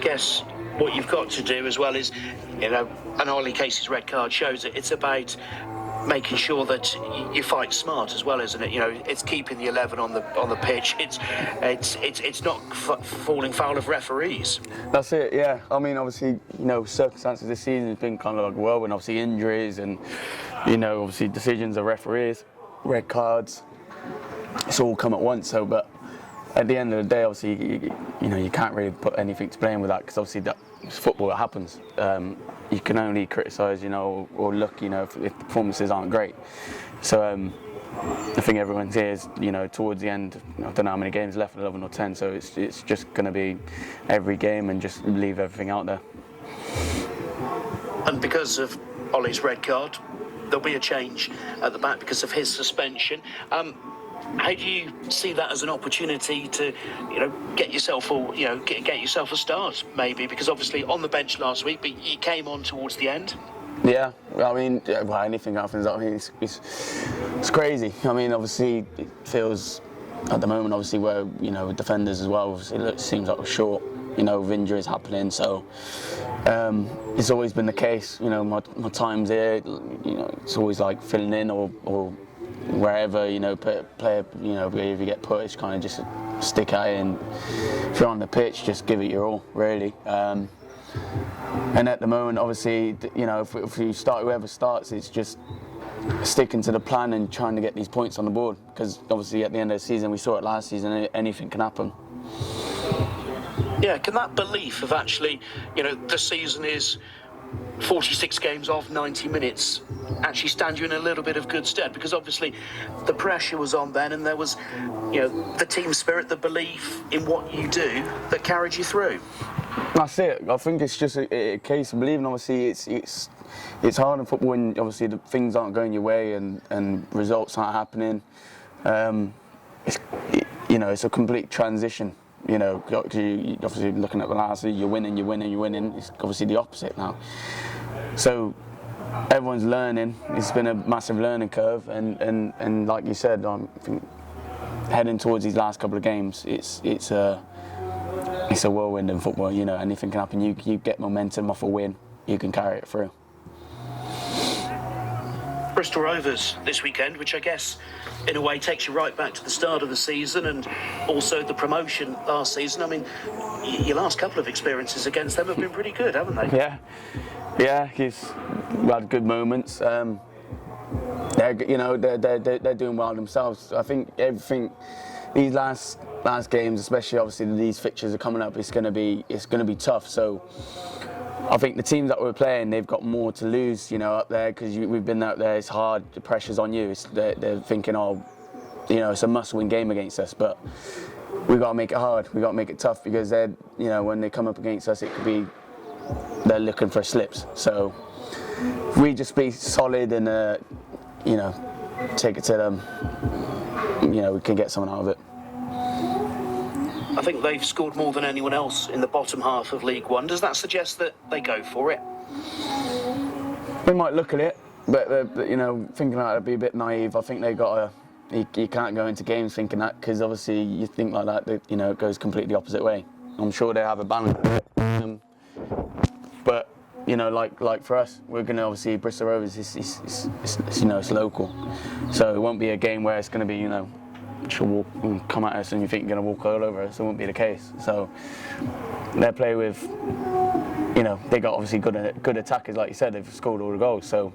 guess what you've got to do as well is, you know, and Ollie Casey's red card shows it. It's about making sure that you fight smart as well, isn't it? You know, it's keeping the 11 on the pitch. It's not falling foul of referees. That's it. Yeah. I mean, obviously, you know, circumstances this season has been kind of like a whirlwind. Obviously, injuries and, you know, obviously decisions of referees, red cards. It's all come at once. So, but at the end of the day, obviously, you know, you can't really put anything to blame with that, because obviously it's football. It happens. You can only criticise, you know, or look, you know, if the performances aren't great. So I think everyone's here is, you know, towards the end. I don't know how many games left, 11 or 10. So it's just going to be every game and just leave everything out there. And because of Ollie's red card, there'll be a change at the back because of his suspension. How do you see that as an opportunity to, you know, get yourself get yourself a start maybe? Because obviously on the bench last week, but you came on towards the end. Yeah, I mean, well, anything happens. I mean, it's crazy. I mean, obviously it feels at the moment, obviously, where, you know, with defenders as well, obviously it seems like we're short, you know, with injuries happening. So it's always been the case. You know, my times here, you know, it's always like filling in or wherever, you know, player, you know, if you get put, it's kind of just stick at it, and if you're on the pitch, just give it your all, really. And at the moment, obviously, you know, if you start, whoever starts, it's just sticking to the plan and trying to get these points on the board, because obviously at the end of the season, we saw it last season, anything can happen. Yeah, can that belief of actually, you know, the season is 46 games of 90 minutes actually stand you in a little bit of good stead? Because obviously the pressure was on then, and there was, you know, the team spirit, the belief in what you do that carried you through. That's it. I think it's just a case of believing. Obviously, it's hard in football when obviously the things aren't going your way and results aren't happening. You know, it's a complete transition. You know, obviously looking at the last year, you're winning. It's obviously the opposite now. So everyone's learning. It's been a massive learning curve, and like you said, I think heading towards these last couple of games, it's a whirlwind in football. You know, anything can happen. You get momentum off a win, you can carry it through. Bristol Rovers this weekend, which I guess in a way takes you right back to the start of the season and also the promotion last season. I mean, your last couple of experiences against them have been pretty good, haven't they? Yeah, we had good moments. They're doing well themselves. I think everything, these last games, especially obviously these fixtures are coming up, it's going to be tough. So I think the teams that we're playing, they've got more to lose, you know, up there, because we've been out there. It's hard. The pressure's on you. They're thinking, oh, you know, it's a must-win game against us, but we've got to make it hard. We've got to make it tough, because they're, you know, when they come up against us, it could be they're looking for slips. So if we just be solid and you know, take it to them, you know, we can get something out of it. I think they've scored more than anyone else in the bottom half of League One. Does that suggest that they go for it? We might look at it, but you know, thinking that would be a bit naive. I think they got you can't go into games thinking that, because obviously you think like that, you know, it goes completely opposite way. I'm sure they have a balance. But you know, like for us, we're going to obviously Bristol Rovers. It's you know, it's local, so it won't be a game where it's going to be, you know, she'll come at us and you think you're going to walk all over us. It won't be the case. So they play with, you know, they got obviously good attackers, like you said. They've scored all the goals, so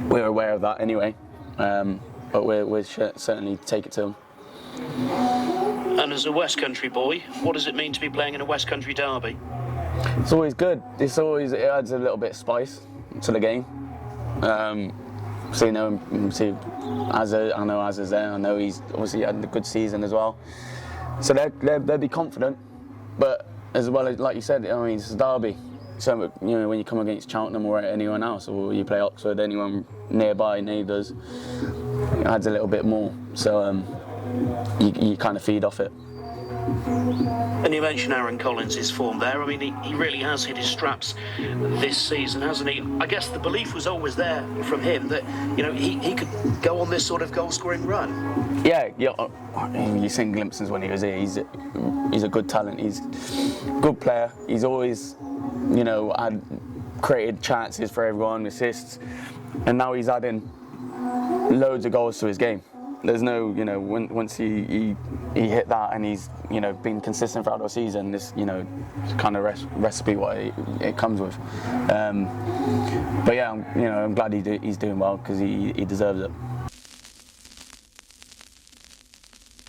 we're aware of that anyway. But we'll certainly take it to them. And as a West Country boy, what does it mean to be playing in a West Country derby? It's always good. It adds a little bit of spice to the game. So, you know, I know Azza's there. I know he's obviously had a good season as well. So they'll be confident. But as well as, like you said, I mean, it's a derby. So, you know, when you come against Cheltenham or anyone else, or you play Oxford, anyone nearby, neighbours, it adds a little bit more. So you kind of feed off it. And you mentioned Aaron Collins' form there. I mean, he really has hit his straps this season, hasn't he? I guess the belief was always there from him that, you know, he could go on this sort of goal-scoring run. Yeah. You've seen glimpses when he was here. He's a good talent. He's a good player. He's always, you know, had created chances for everyone, assists, and now he's adding loads of goals to his game. There's no, you know, once he hit that and he's, you know, been consistent throughout the season, this, you know, kind of recipe what it comes with. But yeah, I'm glad he's doing well because he deserves it.